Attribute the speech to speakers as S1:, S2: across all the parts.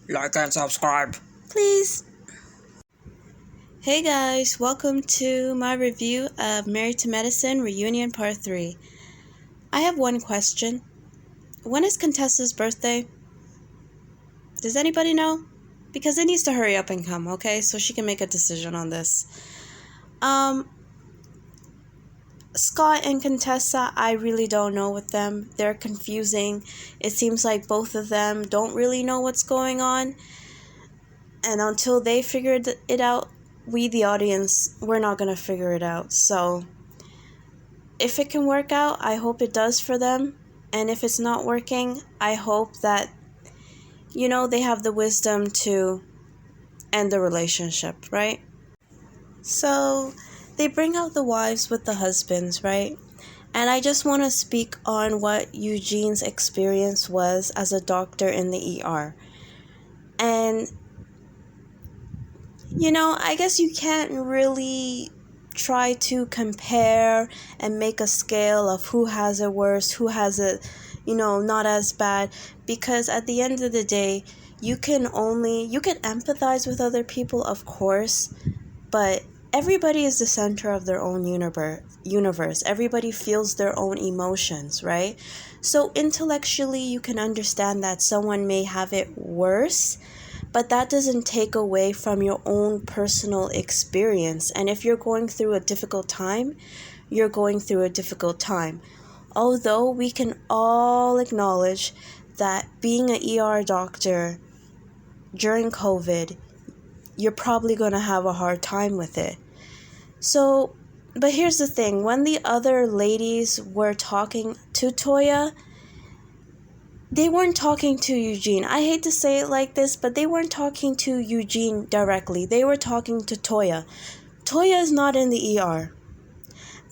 S1: like and subscribe, please.
S2: Hey guys, welcome to my review of Married to Medicine Reunion Part 3. I have one question. When is Contessa's birthday? Does anybody know? Because it needs to hurry up and come, okay? So she can make a decision on this. Scott and Contessa, I really don't know with them. They're confusing. It seems like both of them don't really know what's going on. And until they figured it out, we, the audience, we're not going to figure it out. So if it can work out, I hope it does for them. And if it's not working, I hope that, they have the wisdom to end the relationship, right? So they bring out the wives with the husbands, right? And I just want to speak on what Eugene's experience was as a doctor in the ER. And, I guess you can't really try to compare and make a scale of who has it worse, who has it, not as bad. Because at the end of the day, you can empathize with other people, of course, but everybody is the center of their own universe. Everybody feels their own emotions, right? So intellectually, you can understand that someone may have it worse, but that doesn't take away from your own personal experience. And if you're going through a difficult time, you're going through a difficult time. Although we can all acknowledge that being an ER doctor during COVID, you're probably going to have a hard time with it. So, but here's the thing. When the other ladies were talking to Toya, they weren't talking to Eugene. I hate to say it like this, but they weren't talking to Eugene directly. They were talking to Toya. Toya is not in the ER.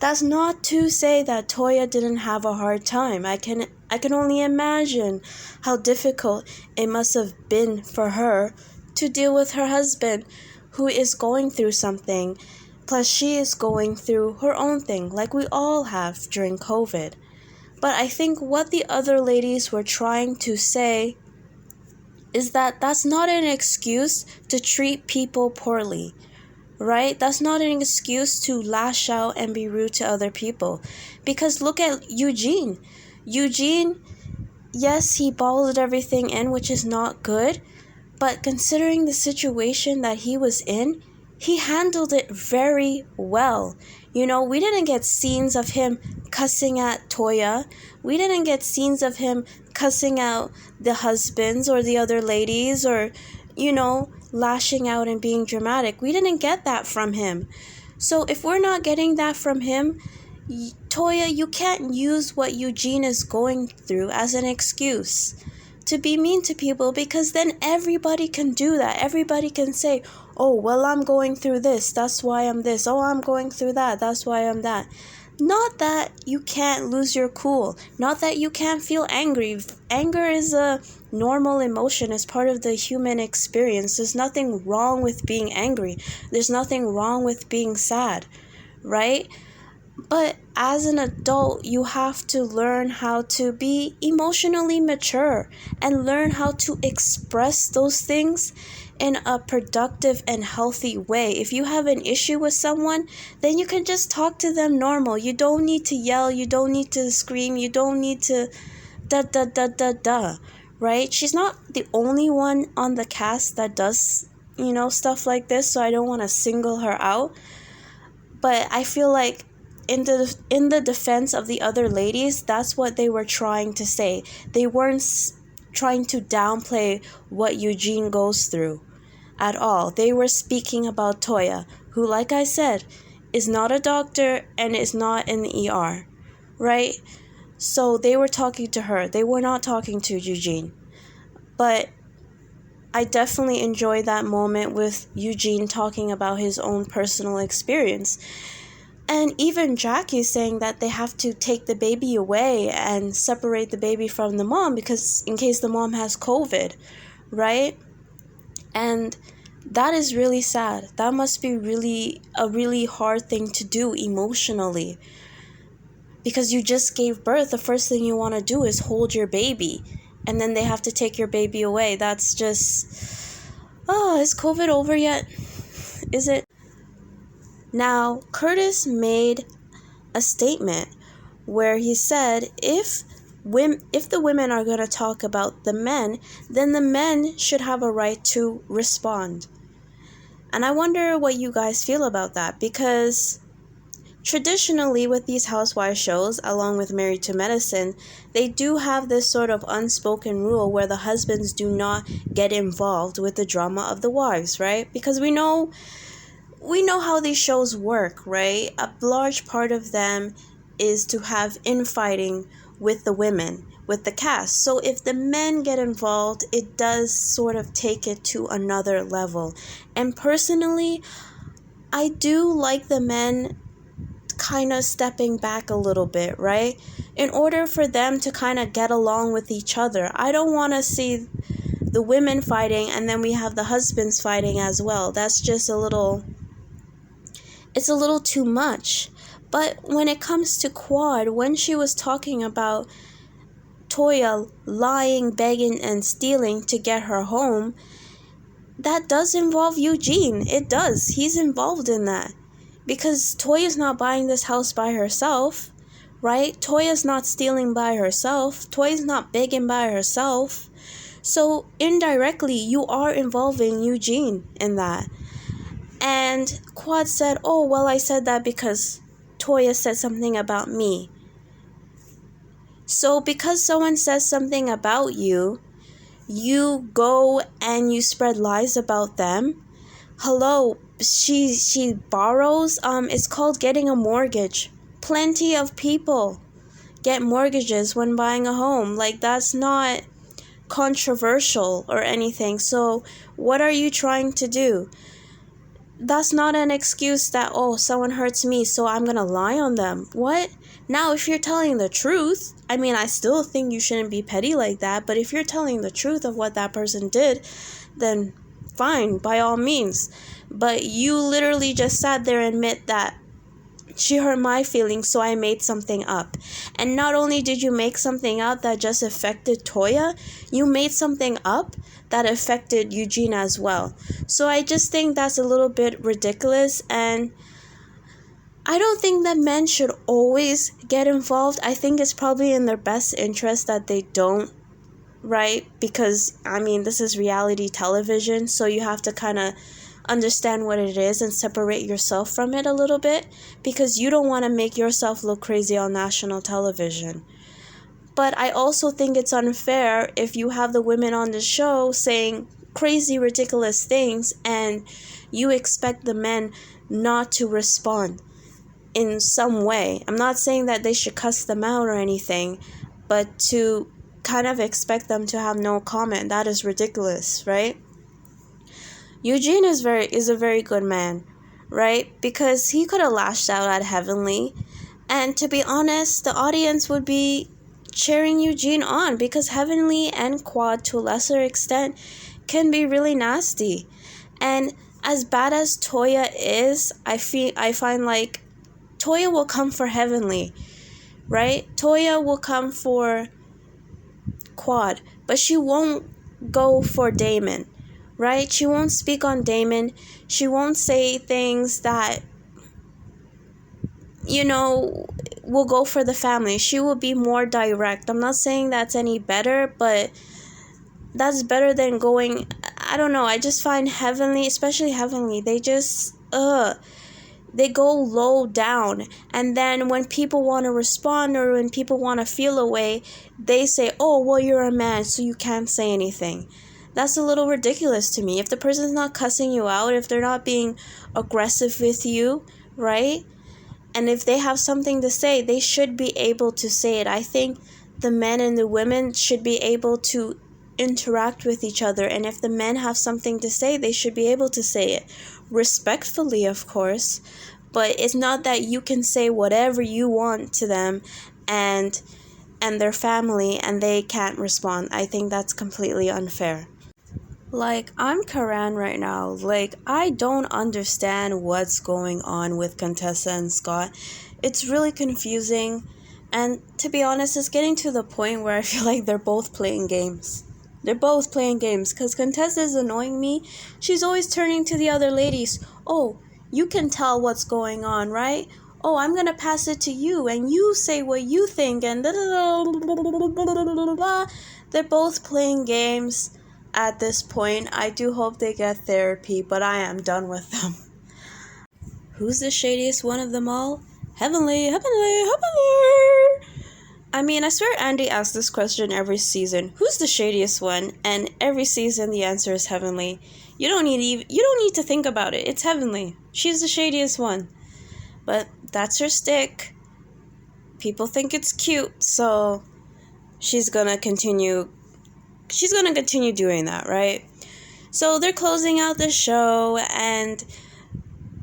S2: That's not to say that Toya didn't have a hard time. I can only imagine how difficult it must have been for her to deal with her husband, who is going through something. Plus, she is going through her own thing, like we all have during COVID. But I think what the other ladies were trying to say is that that's not an excuse to treat people poorly, right? That's not an excuse to lash out and be rude to other people. Because look at Eugene. Eugene, yes, he balled everything in, which is not good. But considering the situation that he was in, he handled it very well. We didn't get scenes of him cussing at Toya. We didn't get scenes of him cussing out the husbands or the other ladies or, lashing out and being dramatic. We didn't get that from him. So if we're not getting that from him, Toya, you can't use what Eugene is going through as an excuse to be mean to people, because then everybody can do that. Everybody can say, oh, well, I'm going through this, that's why I'm this. Oh, I'm going through that, that's why I'm that. Not that you can't lose your cool. Not that you can't feel angry. Anger is a normal emotion. It's part of the human experience. There's nothing wrong with being angry. There's nothing wrong with being sad, right? But as an adult, you have to learn how to be emotionally mature and learn how to express those things in a productive and healthy way. If you have an issue with someone, then you can just talk to them normal. You don't need to yell. You don't need to scream. You don't need to right? She's not the only one on the cast that does, stuff like this, so I don't want to single her out. But I feel like in the defense of the other ladies, that's what they were trying to say. They weren't trying to downplay what Eugene goes through at all. They were speaking about Toya, who, like I said, is not a doctor and is not in the ER, right? So they were talking to her. They were not talking to Eugene. But I definitely enjoyed that moment with Eugene talking about his own personal experience. And even Jackie saying that they have to take the baby away and separate the baby from the mom because in case the mom has COVID, right? And that is really sad. That must be a really hard thing to do emotionally. Because you just gave birth, the first thing you want to do is hold your baby. and then they have to take your baby away. That's just, oh, is COVID over yet? Is it? Now, Curtis made a statement where he said if the women are going to talk about the men, then the men should have a right to respond. And I wonder what you guys feel about that, because traditionally with these housewife shows, along with Married to Medicine, they do have this sort of unspoken rule where the husbands do not get involved with the drama of the wives, right? Because we know how these shows work, right? A large part of them is to have infighting with the women, with the cast. So if the men get involved, it does sort of take it to another level. And personally, I do like the men kind of stepping back a little bit, right? In order for them to kind of get along with each other. I don't want to see the women fighting and then we have the husbands fighting as well. That's just it's a little too much. But when it comes to Quad, when she was talking about Toya lying, begging, and stealing to get her home, that does involve Eugene. It does. He's involved in that. Because Toya's not buying this house by herself, right? Toya's not stealing by herself. Toya's not begging by herself. So indirectly, you are involving Eugene in that. And Quad said, oh, well, I said that because Toya said something about me. So because someone says something about you, you go and you spread lies about them. Hello, she borrows. It's called getting a mortgage. Plenty of people get mortgages when buying a home. Like, that's not controversial or anything. So what are you trying to do? That's not an excuse that, oh, someone hurts me, so I'm gonna lie on them. What? Now, if you're telling the truth, I mean, I still think you shouldn't be petty like that, but if you're telling the truth of what that person did, then fine, by all means. But you literally just sat there and admit that she hurt my feelings, so I made something up. And not only did you make something up that just affected Toya, you made something up that affected Eugene as well. So I just think that's a little bit ridiculous, and I don't think that men should always get involved. I think it's probably in their best interest that they don't, right? Because, I mean, this is reality television, so you have to kind of understand what it is and separate yourself from it a little bit, because you don't want to make yourself look crazy on national television. But I also think it's unfair if you have the women on the show saying crazy, ridiculous things and you expect the men not to respond in some way. I'm not saying that they should cuss them out or anything, but to kind of expect them to have no comment, that is ridiculous, right? Eugene is a very good man, right? Because he could have lashed out at Heavenly, and to be honest, the audience would be cheering Eugene on, because Heavenly and Quad, to a lesser extent, can be really nasty. And as bad as Toya is, I find like Toya will come for Heavenly, right? Toya will come for Quad, but she won't go for Damon, right? She won't speak on Damon. She won't say things that, will go for the family. She will be more direct. I'm not saying that's any better, but that's better than going, I don't know, I just find Heavenly, especially Heavenly, they just, they go low down, and then when people want to respond or when people want to feel a way, they say, oh, well, you're a man, so you can't say anything. That's a little ridiculous to me. If the person's not cussing you out, if they're not being aggressive with you, right? And if they have something to say, they should be able to say it. I think the men and the women should be able to interact with each other. And if the men have something to say, they should be able to say it. Respectfully, of course. But it's not that you can say whatever you want to them and their family and they can't respond. I think that's completely unfair. Like, I'm Karan right now. Like, I don't understand what's going on with Contessa and Scott. It's really confusing And to be honest, it's getting to the point where I feel like they're both playing games. They're both playing games because Contessa is annoying me. She's always turning to the other ladies. Oh, you can tell what's going on, right? Oh, I'm going to pass it to you and you say what you think and da da da. They're both playing games at this point. I do hope they get therapy, but I am done with them. Who's the shadiest one of them all? Heavenly, heavenly, heavenly. I mean, I swear Andy asks this question every season. Who's the shadiest one? And every season the answer is Heavenly. You don't need to think about it. It's Heavenly. She's the shadiest one. But that's her stick. People think it's cute, so she's gonna continue doing that, right? So they're closing out the show, and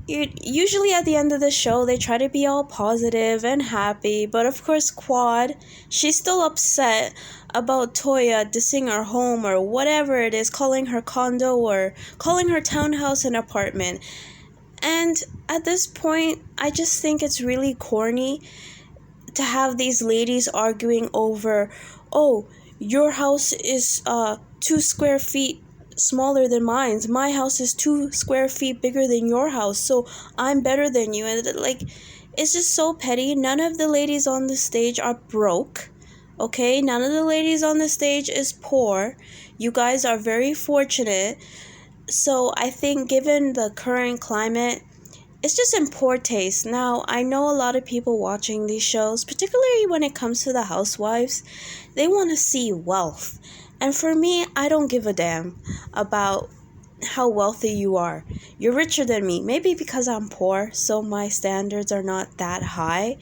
S2: usually at the end of the show they try to be all positive and happy, but of course Quad, she's still upset about Toya dissing her home or whatever it is, calling her condo or calling her townhouse an apartment. And at this point I just think it's really corny to have these ladies arguing over, oh, your house is 2 square feet smaller than mine. My house is 2 square feet bigger than your house, so I'm better than you. And it's just so petty. None of the ladies on the stage are broke. Okay, none of the ladies on the stage is poor. You guys are very fortunate. So I think given the current climate, it's just in poor taste. Now, I know a lot of people watching these shows, particularly when it comes to the housewives, they want to see wealth. And for me, I don't give a damn about how wealthy you are. You're richer than me. Maybe because I'm poor, so my standards are not that high.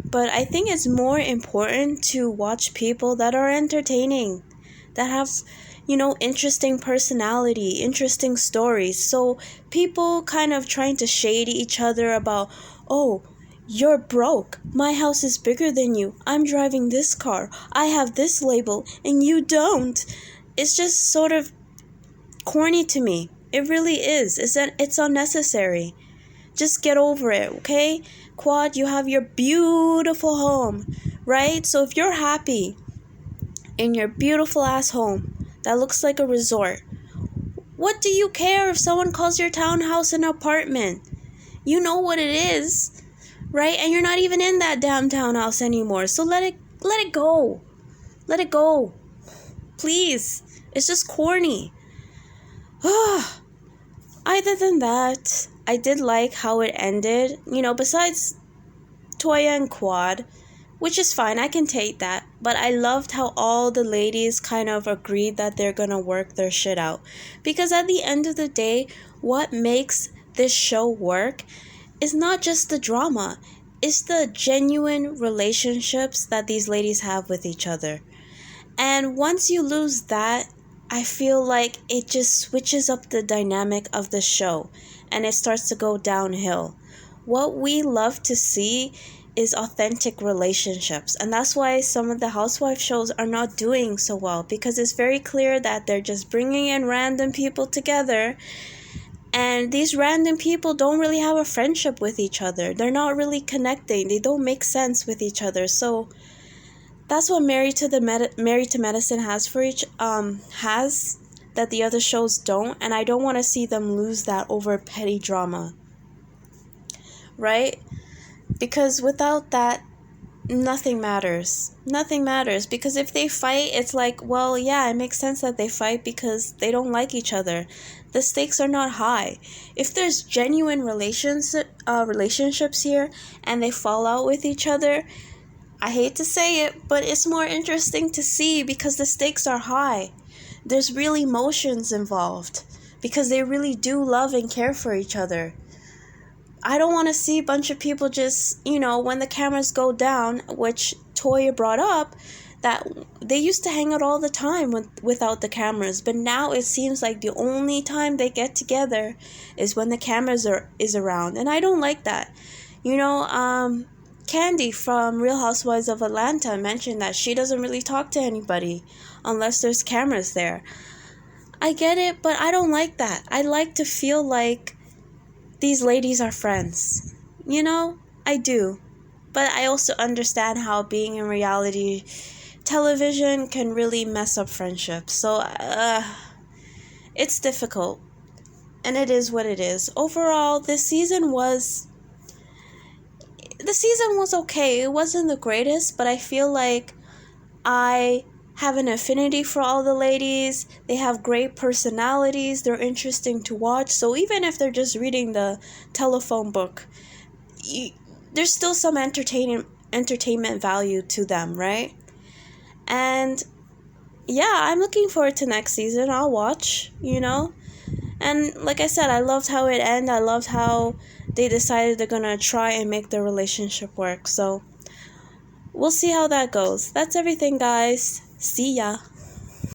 S2: But I think it's more important to watch people that are entertaining, that have, interesting personality, interesting stories. So people kind of trying to shade each other about, oh, you're broke. My house is bigger than you. I'm driving this car. I have this label and you don't. It's just sort of corny to me. It really is. It's unnecessary. Just get over it, okay? Quad, you have your beautiful home, right? So if you're happy in your beautiful ass home that looks like a resort, what do you care if someone calls your townhouse an apartment? You know what it is. Right? And you're not even in that damn townhouse anymore. So let it go. Let it go. Please. It's just corny. Other than that, I did like how it ended. Besides Toya and Quad, which is fine. I can take that. But I loved how all the ladies kind of agreed that they're going to work their shit out. Because at the end of the day, what makes this show work is not just the drama, it's the genuine relationships that these ladies have with each other. And once you lose that, I feel like it just switches up the dynamic of the show and it starts to go downhill. What we love to see is authentic relationships, and that's why some of the housewife shows are not doing so well, because it's very clear that they're just bringing in random people together. And these random people don't really have a friendship with each other. They're not really connecting. They don't make sense with each other. So that's what Married to Medicine has that the other shows don't. And I don't want to see them lose that over petty drama. Right? Because without that, nothing matters. Nothing matters. Because if they fight, it's like, well, yeah, it makes sense that they fight because they don't like each other. The stakes are not high. If there's genuine relationships here and they fall out with each other, I hate to say it, but it's more interesting to see because the stakes are high. There's real emotions involved because they really do love and care for each other. I don't want to see a bunch of people just, when the cameras go down, which Toya brought up, that they used to hang out all the time without the cameras, but now it seems like the only time they get together is when the cameras is around, and I don't like that. Candy from Real Housewives of Atlanta mentioned that she doesn't really talk to anybody unless there's cameras there. I get it, but I don't like that. I like to feel like these ladies are friends. I do. But I also understand how being in reality television can really mess up friendships. So, it's difficult. And it is what it is. Overall, the season was okay. It wasn't the greatest, but I feel like I have an affinity for all the ladies. They have great personalities. They're interesting to watch. So even if they're just reading the telephone book, there's still some entertainment value to them, right? And yeah, I'm looking forward to next season. I'll watch, And like I said, I loved how it ended. I loved how they decided they're gonna try and make their relationship work. So we'll see how that goes. That's everything, guys. See ya.